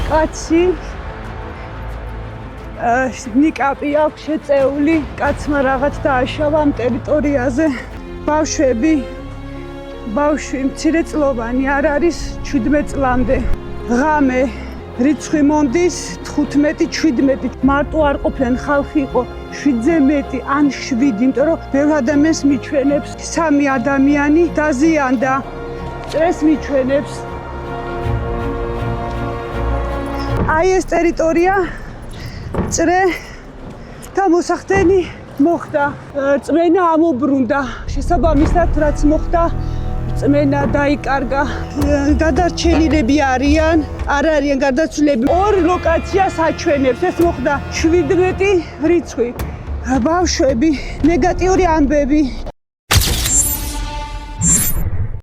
კაცი ნიკაპი აქვს შეწეული, კაცმა რაღაც დააშავა ამ ტერიტორიაზე. ბავშვი მცირეწლოვანი არ არის 17 წლამდე. ღამე რიცხვი მონდის 15-17. მარტო არ ყოფილან, ხალხი იყო 7-ზე მეტი ან 7, იმიტომ რომ ბევრ ადამიანს მიჩვენებს. 3 ადამიანი დაზიანდა, წრეს მიჩვენებს. აი ეს ტერიტორია წრე და მოსახდენი მოხდა. წმენა ამობრუნდა. შესაბამისად, რაც მოხდა, წმენა დაიკარგა. გადარჩენილები არიან, არ არიან გარდაცვლილები. 2 ლოკაციას აჩვენებს. ეს მოხდა 17 რიცხვი. ბავშვები, ნეგატიური ამბები.